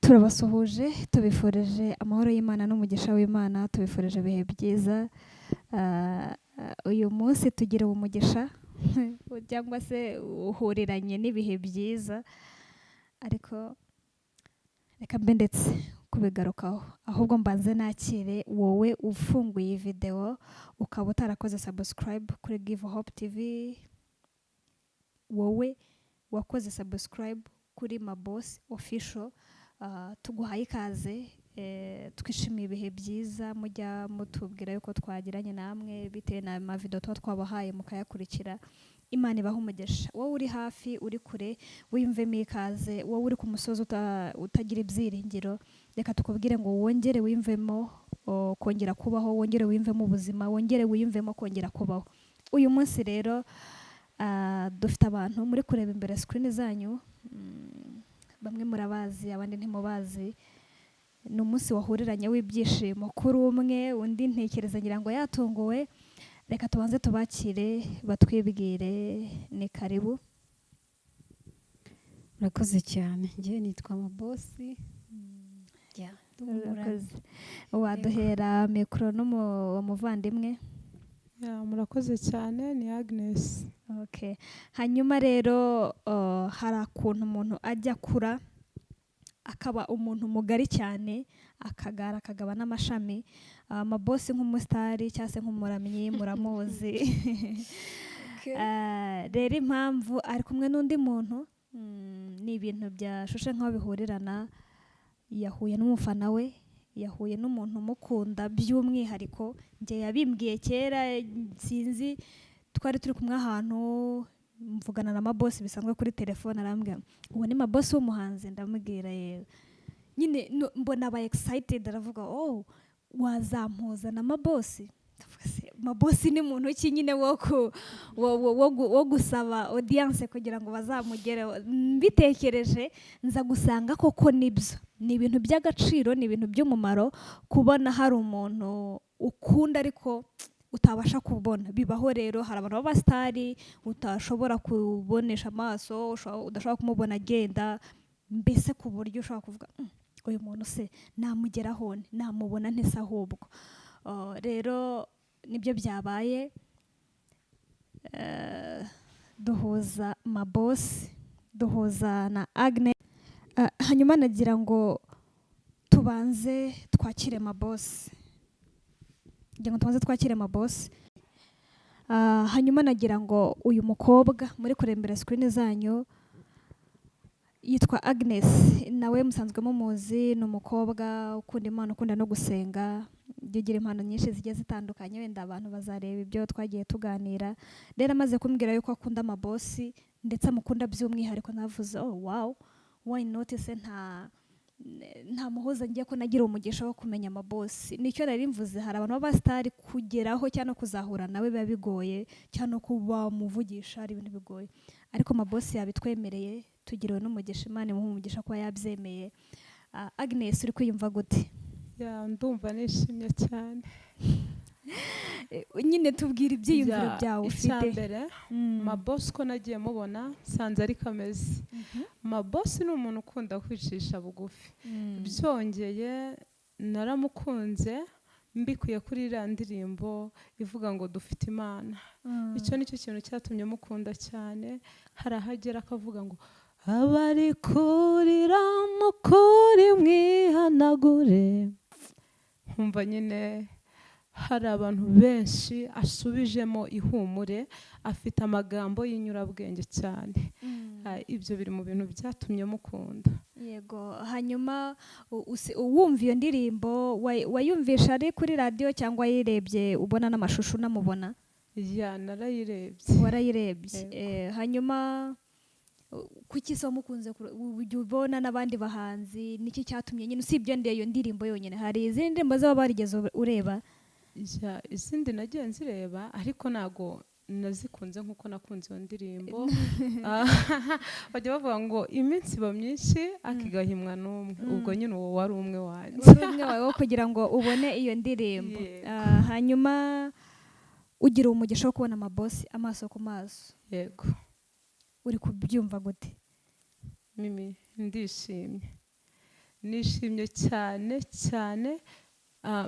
turabasuhuje tubifurije amahoro y'Imana n'umugisha w'Imana, tubifurije ibihe byiza. Uyu munsi tugira umugisha cyangwa se uhuriranye n'ibihe byiza, ariko reka mbe ndetse kubigarukaho, ahubwo mbanze nakire wowe ufunguye iyi video ukaba utarakoze subscribe kuri Give Hope TV, wowe wakoze subscribe kuri Maboss Official, tuguhaye ikaze. Twishimiye ibihe byiza mujya mutubwira yuko twagiranye namwe bitewe na video tuba twabahaye mukayakurikira. Imana ibaha umugisha. Wowe uri hafi uri kure wiyumvemo ikaze, wowe uri ku musozi utagira ibyiringiro, reka tukubwire ngo wongere wiyumvemo kongera kubaho, wongere wiyumvemo ubuzima, wongere wiyumvemo kongera kubaho. Uyu munsi rero dufite abantu muri kureba imbere screen zanyu, bamwe murabazi abandi ntimubazi. Ni umunsi wahuriranye w'ibyishimo kuri umwe, undi ntekereza ngira ngo yatunguwe. Reka tubanze tubakire batwibwire. Ni karibu. Murakoze cyane. Njye nitwa Maboss. Waduhera mikoro n'umuvandimwe. Murakoze cyane, ni Agnes. Okay. Hanyuma rero hari akuntu umuntu ajya kura akaba umuntu mugari cyane, akagaba n'amashami. Maboss nk'umusitari cyangwa se nk'umuramyi muramuzi. Rero impamvu ari kumwe n'undi muntu ni ibintu byashushe nk'aho bihurirana. Yahuye n'umufana we, yahuye n'umuntu umukunda by'umwihariko. Njye yabimbwiye kera, sinzi, twari turi kumwe ahantu mvugana na Maboss bisanzwe kuri telefone, arambwira uwo ni Maboss w'umuhanzi. Ndamubwira yewe, nyine mbona aba excited, aravuga wazampuza na Maboss. Maboss ni muntu ki nyine wo gusaba audience kugira ngo bazamugereho. Mbitekereje nza gusanga koko nibyo, ni ibintu by'agaciro, ni ibintu by'umumaro kubona hari umuntu ukunda ariko utabasha kubona. Bibaho rero, hari abantu b'abasitari utashobora kubonesha amaso, udashobora kumubona agenda, mbese ku buryo ushobora kuvuga uyu muntu se namugeraho namubona ntese ahubwo. Rero nibyo byabaye, duhuza Maboss, duhuza na Agnes. Hanyuma nagira ngo tubanze twakire Maboss. Hanyuma nagira ngo uyu mukobwa muri kurembera screen zanyu yitwa Agnes. Nawe musanzwe mumuzi, ni umukobwa ukunda Imana, ukunda no gusenga, ugira impano nyinshi zigiye zitandukanye. Wenda abantu bazareba ibyo twagiye tuganira. Rero amaze kumbwira yuko akunda Maboss ndetse amukunda by'umwihariko, navuze wow, why not? Se nta muhoza ngiye ko nagira umugisha wo kumenya Maboss. Nicyo nari mvuze, hari abantu b'abasitari kugeraho cyangwa kuzahura nawe biba bigoye, cyangwa kuba muvugisha ari ibintu bigoye, ariko Maboss yabitwemereye, tugiriwe n'umugisha. Imana imuhe umugisha kuba yabyemeye. Agnes, uri kwiyumva gute? Ndumva nishimye cyane. Nyine tubwira ibyiyumviro byawe ufite. Icyambere, Maboss ko nagiye mubona sanze ari kameze. Maboss ni umuntu ukunda kwicisha bugufi. Byongeye naramukunze mbikuye kuri iriya ndirimbo ivuga ngo dufite Imana. Icyo nicyo kintu cyatumye mukunda cyane. Hari ahagera akavuga ngo abari kurira mukuri mwihanagure. Nkumva nyine hari abantu benshi asubijemo ihumure, afite amagambo y'inyurabwenge cyane. Ibyo biri mu bintu byatumye mukunda. Yego. Hanyuma wumva iyo ndirimbo wayumvisha ari kuri radio cyangwa yirebye ubona n'amashusho unamubona? Narayirebye. Warayirebye. Hanyuma kuki se wamukunze ujya ubona n'abandi bahanzi? Niki cyatumye nyine usibye iyo ndirimbo yonyine hari izindi ndirimbo zaba barigeze ureba? Izindi nagiye nzireba ariko ntago nazikunze nkuko nakunze iyo ndirimbo. Bajya bavuga ngo iminsi iba myinshi akigahimwa n'umwe. Ubwo nyine uwo wari umwe wanjye. Wari umwe wawe wo kugira ngo ubone iyo ndirimbo. Hanyuma ugira umugisha wo kubona Maboss amaso ku maso. Yego. Uri kubyumva gute? Mimi ndishimye. nishimye cyane cyane,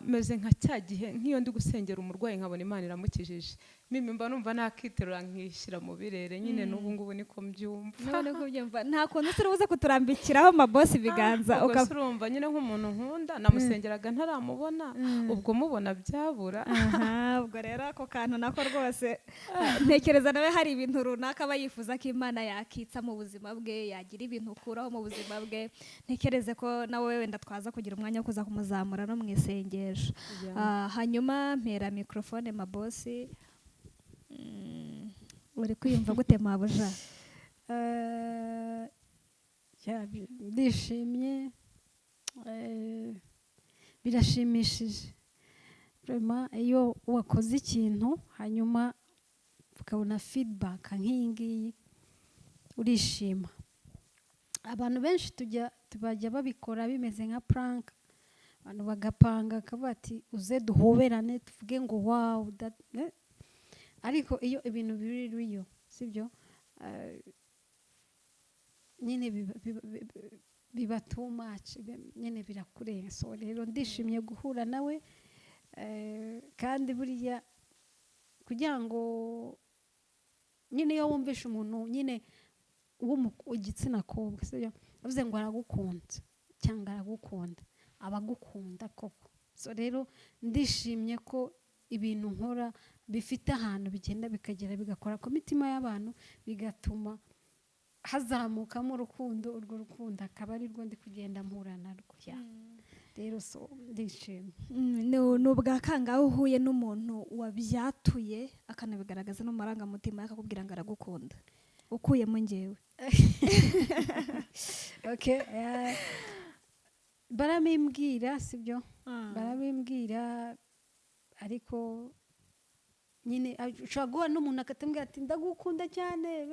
meze nka cya gihe nk'iyo ndi gusengera umurwayi nkabona Imana iramukijije, mimi mba numva nakiterura nkishyira mu birere nyine. N'ubu ngubu niko mbyumva. nta kuntu turi buze kuturambikiraho mabosi ibiganza ubwo urumva nyine nk'umuntu nkunda namusengeraga ntaramubona, ubwo mubona byabura. ubwo rero ako kantu nako rwose ntekereza nawe hari ibintu runaka aba yifuza ko Imana yakitsa mu buzima bwe, yagira ibintu ukuraho mu buzima bwe. Ntekereze ko nawe wenda twaza kugira umwanya wo kuza kumuzamura no mu isengesho. Hanyuma mpera mikrofone mabosi. Uri kwiyumva gute mabuja? Ndishimye, birashimishije vraiment iyo wakoze ikintu hanyuma ukabona feedback nk'iyi ngiyi urishima. Abantu benshi tubajya babikora bimeze nka prank, abantu bagapanga akavuga ati uze duhoberane tuvuge ngo wow, ariko iyo ibintu biri real sibyo, nyine biba too much, nyine birakurenga. So rero ndishimye guhura nawe, kandi buriya kugira ngo nyine iyo wumvisha umuntu nyine w'igitsina kobwa sibyo, avuze ngo aragukunda cyangwa aragukunda, abagukunda koko. So rero ndishimye ko ibintu nkora bifite ahantu bigenda bikagera bigakora ku mitima y'abantu, bigatuma hazamukamo urukundo. Urwo rukundo akaba ari rwo ndi kugenda mpura narwo. Rero so ndishimye. Ni ubwa kangahe uhuye n'umuntu wabyatuye akanabigaragaza no mu marangamutima akakubwira ngo aragukunda ukuyemo njyewe? Okay, barabimbwira sibyo, barabimbwira, ariko nyine ushobora guhura n'umuntu akatambwira ati ndagukunda cyane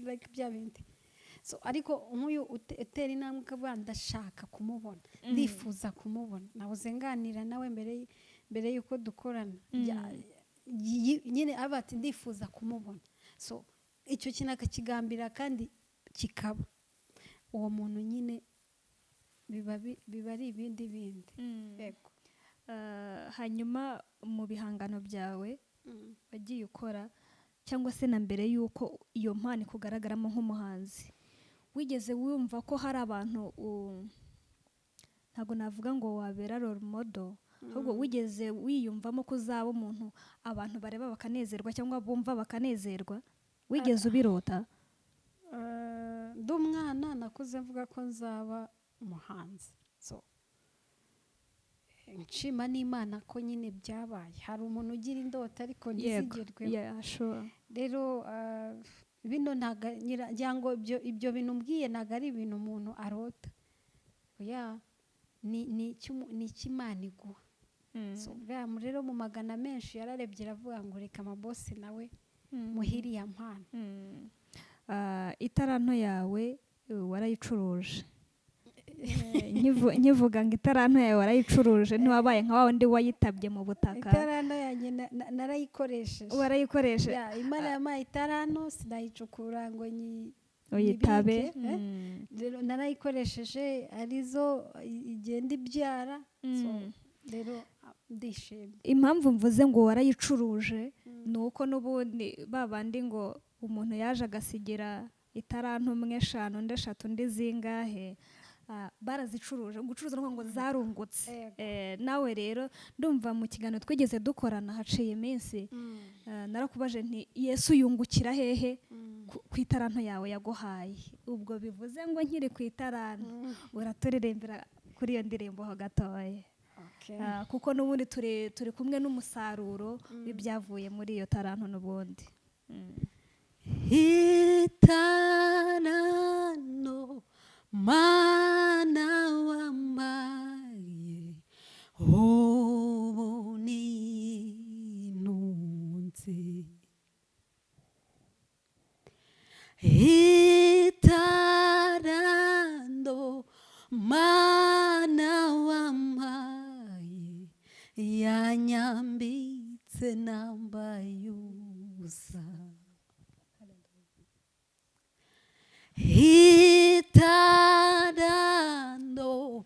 like bya bindi. So ariko nk'uyu utera intambwe ukavuga ndashaka kumubona, ndifuza kumubona, nahoze nganira nawe mbere y'uko dukorana, nyine aba ati ndifuza kumubona. So icyo kintu akakigambira kandi kikaba, uwo muntu nyine biba ari ibindi bindi. Yego. Hanyuma mu bihangano byawe wagiye ukora, cyangwa se na mbere y'uko iyo mpano ikugaragaramo nk'umuhanzi, wigeze wumva ko hari abantu, ntabwo navuga ngo wabera role model, ahubwo wigeze wiyumvamo ko uzaba umuntu abantu bareba bakanezerwa cyangwa bumva bakanezerwa? Wigeze ubirota? Ndi umwana nakuze mvuga ko nzaba umuhanzi. So nshima n'Imana ko nyine byabaye. Hari umuntu ugira indota ariko ntizigerweho. Rero bino ntabwo ibyo bintu mbwiye ntabwo ari ibintu umuntu arota, ni ik'Imana iguha. Rero mu magana menshi yararebye aravuga ngo reka amabosi nawe muhiriye mpano. Itaranto yawe warayicuruje. Nkivuga ngo itaranto yawe warayicuruje, ntiwabaye nka wa wundi wayitabye mu butaka? Itaranto yanjye narayikoresheje. Warayikoresheje? Imana yampaye itaranto sinayicukura ngo uyitabe. Rero narayikoresheje arizo igenda ibyara. Rero ndishimye. Impamvu mvuze ngo warayicuruje ni uko n'ubundi babandi ngo umuntu yaje agasigira itaranto umwe eshanu undi eshatu undi zingahe, barazicuruje. Gucuruza ngo zarungutse. Nawe rero ndumva mu kiganiro twigeze dukorana haciye iminsi, narakubaje nti Yesu yungukira hehe ku itaranto yawe yaguhaye? Ubwo bivuze ngo nkiri ku itaranto uraturirimbira kuri iyo ndirimbo ho gatoya, kuko n'ubundi turi kumwe n'umusaruro w'ibyavuye muri iyo taranto n'ubundi. Itaranto Mana wampaye ubu ninunze, itaranto Mana wampaye yanyambitse nambaye ubusa. Itaranto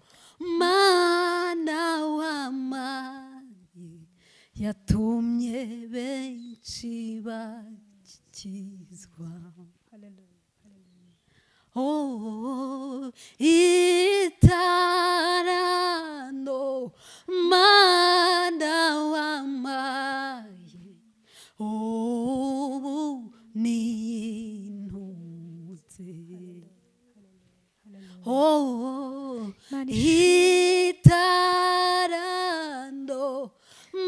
yatumye benshi bakizwa. Oh, itarano mana wamaye, ubu nintutse. Oh, itarano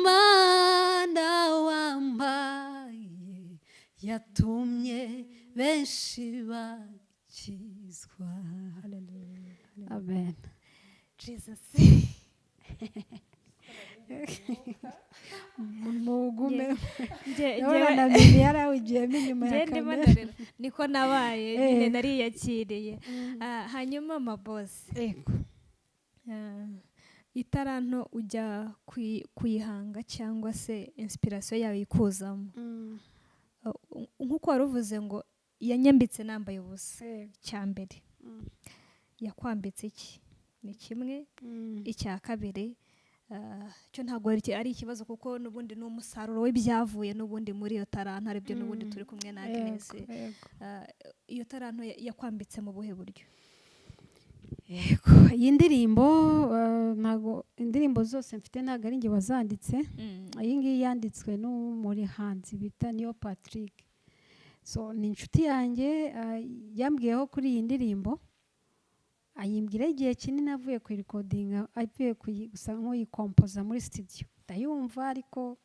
mana wamaye, yatumye benshi bakizwa. Amen. Jesus. Mugume. Njye na bibi yarawugiyemo inyuma ya ndimo kamera. ndarira niko nabaye nyine nariyakiriye. Hanyuma mabosi, Ego. itaranto ujya kuyihanga cyangwa se inspiration yawe ikuzamo, nk'uko wari uvuze ngo yanyambitse nambaye ubusa. Icya mbere yakwambitse iki ni kimwe, icya kabiri cyo ntabwo ari ikibazo kuko n'ubundi ni umusaruro w'ibyavuye n'ubundi muri iyo taranto, aribyo n'ubundi turi kumwe na Agnes. Iyo taranto yakwambitse mu buhe buryo? Yego, iyi ndirimbo ntago indirimbo zose mfite ntago ari njye wazanditse. Iyi ngiyi yanditswe n'umuhanzi bita Niyo Patrick. So ni inshuti yanjye yambwiyeho kuri iyi ndirimbo, ayimbwira igihe kinini avuye ku recording, avuye gusa nk'uyikompoza muri studio. Ndayumva ariko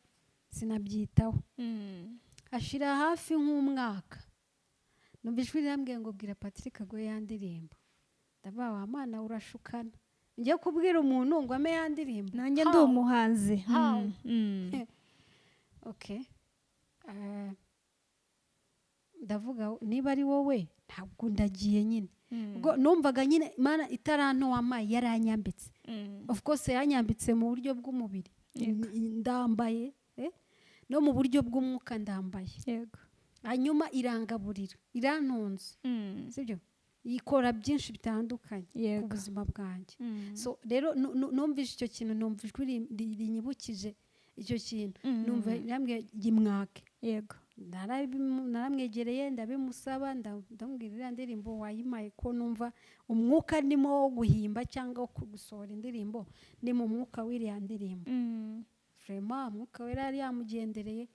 sinabyitaho. Ashira hafi nk'umwaka, numva ijwi rirambwiye ngo bwira Patrick ngo ya ndirimbo. Ndavuga wa mana urashukana, njye kubwira umuntu ngo ame ya ndirimbo, nanjye ndi umuhanzi. Okay. Ndavuga niba ari wowe ntabwo ndagiye nyine. Ubwo numvaga nyine mana itaranto wamaye yaranyambitse. Of course yanyambitse mu buryo bw'umubiri ndambaye, no mu buryo bw'umwuka ndambaye. Yego. Hanyuma irangaburira, irantunze. Sibyo? Ikora byinshi bitandukanye ku buzima bwanjye. So rero numvise icyo kintu, numva ijwi rinyibukije icyo kintu, numva yambwiye gimwake. Yego. Naramwegereye ndabimusaba, ndamubwira iriya ndirimbo wayimaye ko numva umwuka ndimo wo guhimba cyangwa wo gusohora indirimbo ni mu mwuka w'iriya ndirimbo. Vraiment umwuka we yari yamugendereye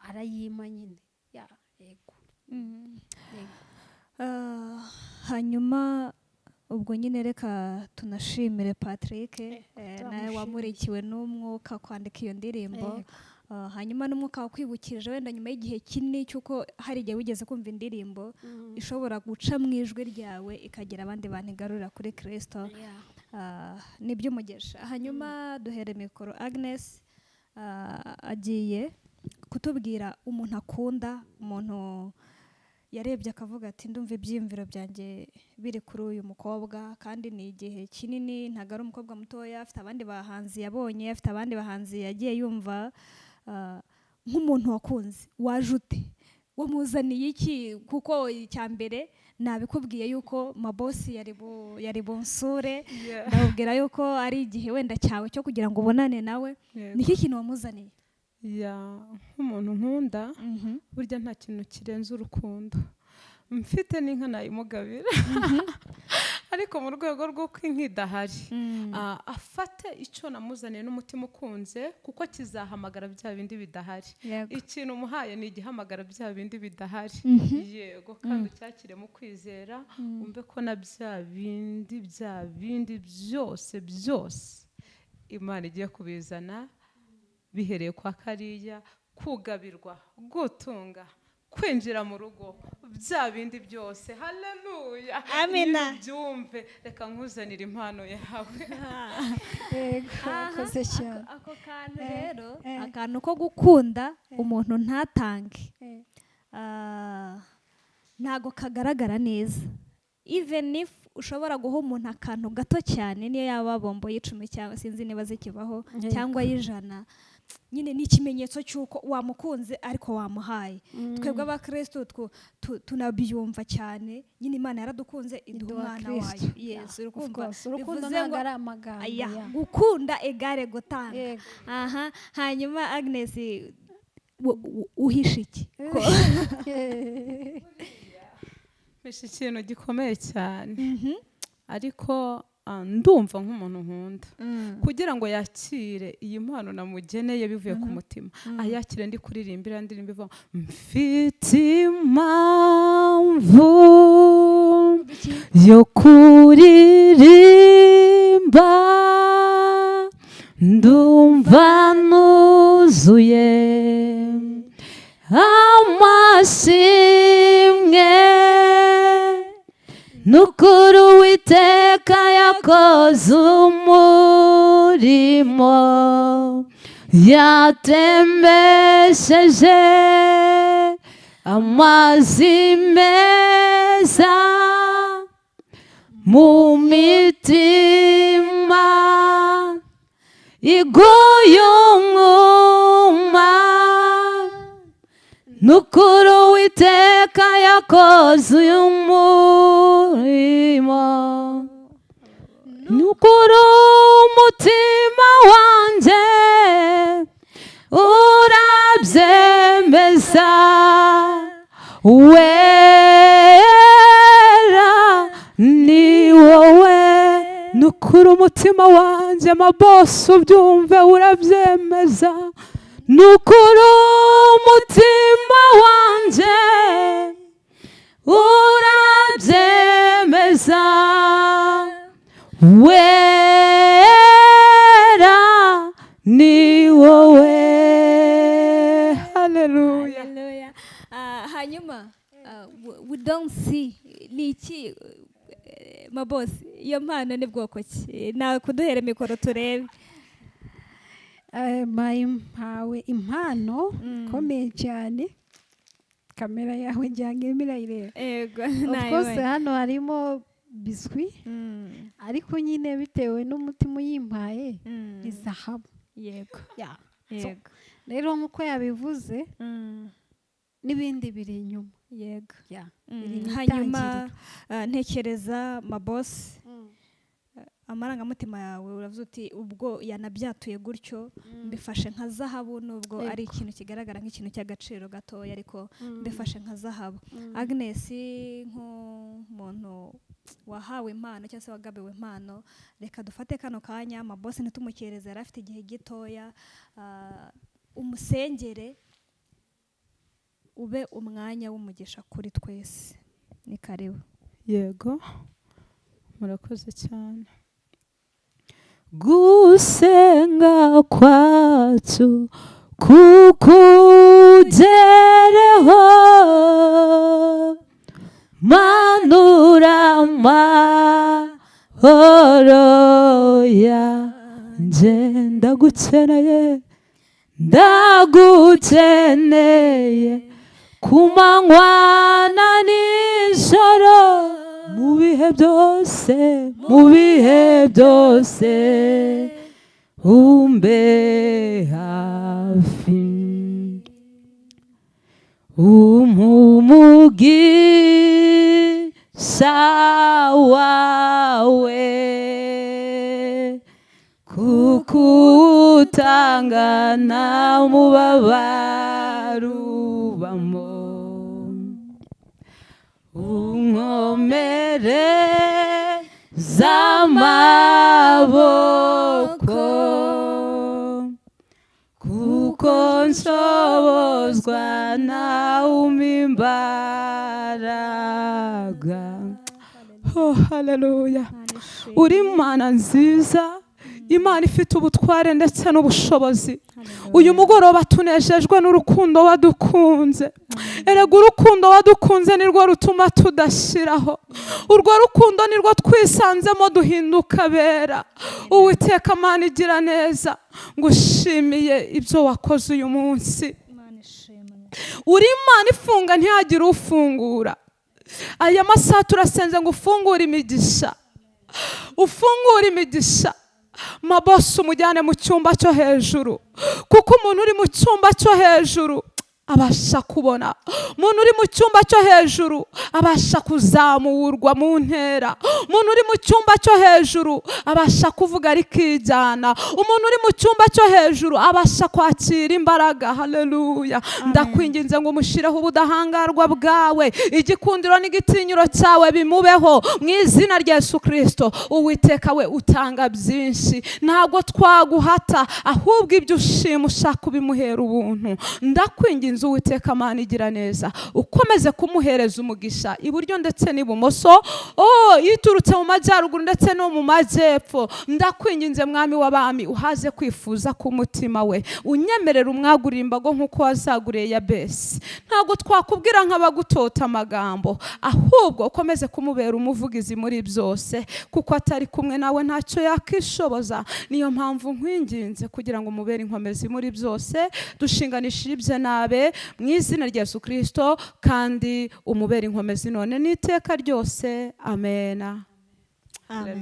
arayima nyine. Yego. Hanyuma ubwo nyine reka tunashimire Patrick nawe wamurikiwe n'umwuka kwandika iyo ndirimbo. Hanyuma n'umwuka wakwibukije wenda nyuma y'igihe kinini cy'uko hari igihe wigeze kumva indirimbo ishobora guca mu ijwi ryawe ikagira abandi bantu igarurira kuri Kristo. Nibyo umugisha. Hanyuma duhere mikoro Agnes agiye kutubwira umuntu akunda, umuntu yarebye akavuga ati ndumva ibyiyumviro byanjye biri kuri uyu mukobwa, kandi ni igihe kinini, ntabwo ari umukobwa mutoya, afite abandi bahanzi yabonye, afite abandi bahanzi yagiye yumva. Nk'umuntu wakunze waje ute, wamuzaniye iki? Kuko icya mbere nabikubwiye yuko mabosi yari bunsure, ndababwira yuko ari igihe wenda cyawe cyo kugira ngo ubonane nawe. Niki kintu wamuzaniye? Nk'umuntu nkunda burya nta kintu kirenze urukundo. Mfite n'inka nayimugabira ariko mu rwego rw'uko inka idahari, afate icyo namuzaniye n'umutima ukunze, kuko kizahamagara bya bindi bidahari. Ikintu umuhaye ni igihamagara bya bindi bidahari. Yego, kandi ucyakire mu kwizera, umve ko na bya bindi byose Imana igiye kubizana, bihereye kwa kariya, kugabirwa, gutunga, kwinjira mu rugo, bya bindi byose. Haleluya. Amina. Byumve, reka nkuzanire impano yawe. Ako kantu rero, akantu ko gukunda umuntu ntatange, ntago kagaragara neza. Even if ushobora guha umuntu akantu gato cyane, niyo yaba bombo y'icumi cyangwa sinzi niba zikibaho cyangwa y'ijana, nyine ni ikimenyetso cy'uko wamukunze ariko wamuhaye. Twebwe abakristo tunabyumva cyane, nyine Imana yaradukunze iduha umwana wayo. Yes, urukundo ntabwo ari amagambo. Gukunda egare gutanga. Aha, hanyuma Agnes uhisha iki? Mpisha ikintu gikomeye cyane, ariko ndumva nk'umuntu nkunda kugira ngo yakire iyi mpano namugeneye bivuye ku mutima, ayakire ndi kuririmbira ndirimbo ivuga mfite impamvu yo kuririmba, ndumva nuzuye amashimwe, nukuri Uwiteka yakoze umurimo, yatembesheje amazi meza mu mitima iguye umwuma, nukuri Uwiteka yakoze uyu murimo, nukuri umutima wanjye urabyemeza, wera ni wowe, nukuri umutima wanjye mabosi ubyumve urabyemeza, nukuri umutima wanjye urabyemeza, wera ni wowe. Haleluya. Hanyuma we don't see ni iki mabosi, iyo mpano ni bwoko ki? Nakuduhere mikoro turebe. Mpawe impano ikomeye cyane, kamera yawe njyange mirayireba. Yego, of course hano harimo biswi, ariko nyine bitewe n'umutima uyimpaye ni zahabu. Yego, yego. Rero nk'uko yabivuze n'ibindi biri inyuma. Yego. Hanyuma ntekereza mabosi, amarangamutima yawe uravuze uti ubwo yanabyatuye gutyo mbifashe nka zahabu, nubwo ari ikintu kigaragara nk'ikintu cy'agaciro gatoya, ariko mbifashe nka zahabu. Agnes nk'umuntu wahawe impano cyangwa se wagabiwe impano, reka dufate kano kanya mabosi ntitumukereze, yari afite igihe gitoya, umusengere ube umwanya w'umugisha kuri twese. Ni karibu. Yego, murakoze cyane. Gusenga kwacu kukugereho, manura amahoro yanjye, ndagukeneye, ndagukeneye ku manywa na nijoro, mu bihe byose, mu bihe byose umbe hafi, umugisha wawe, kukutanga nta mubabaro ubamo, unkomere z'amaboko, kuko nshobozwa nawe imbaraga. Oh, haleluya. Uri Imana nziza, Imana ifite ubutware ndetse n'ubushobozi. Uyu mugoroba tunejejwe n'urukundo wadukunze. Erega urukundo wadukunze nirwo rutuma tudashiraho. Urwo rukundo nirwo twisanzemo duhinduka bera. Uwiteka Mana igira neza, ngushimiye ibyo wakoze uyu munsi. Uri Imana ifunga ntihagire ufungura. Aya masaha turasenze ngo ufungure imigisha, ufungure imigisha. mabosi umujyane mu cyumba cyo hejuru, kuko umuntu uri mu cyumba cyo hejuru abasha kubona. Umuntu uri mu cyumba cyo hejuru abasha kuzamurwa mu ntera. Umuntu uri mu cyumba cyo hejuru abasha kuvuga rikijyana. Umuntu uri mu cyumba cyo hejuru abasha kwakira imbaraga. Haleluya. Ndakwinginze ngo mushireho ubudahangarwa bwawe, igikundiro n'igitinyiro cyawe bimubeho mu izina rya Yesu Kristo. Uwiteka we utanga byinshi, ntabwo twaguhata, ahubwo ibyo ushima ushaka ubimuhera ubuntu. Ndakwinginze Uwiteka Mana igira neza, ukomeze kumuhereza umugisha iburyo ndetse n'ibumoso, yiturutse mu majyaruguru ndetse no mu majyepfo. Ndakwinginze Mwami w'abami, uhaze kwifuza k'umutima we, unyemerera umwagurira imbago nk'uko wazaguriye Yabesi. Ntabwo twakubwira nk'abagutota amagambo, ahubwo ukomeze kumubera umuvugizi muri byose, kuko atari kumwe nawe ntacyo yakishoboza. Niyo mpamvu nkwinginze kugira ngo umubere inkomezi muri byose, dushinganishije ibye nabe mu izina rya Yesu Kristo, kandi umubere inkomezi none n'iteka ryose. Amen. Amen.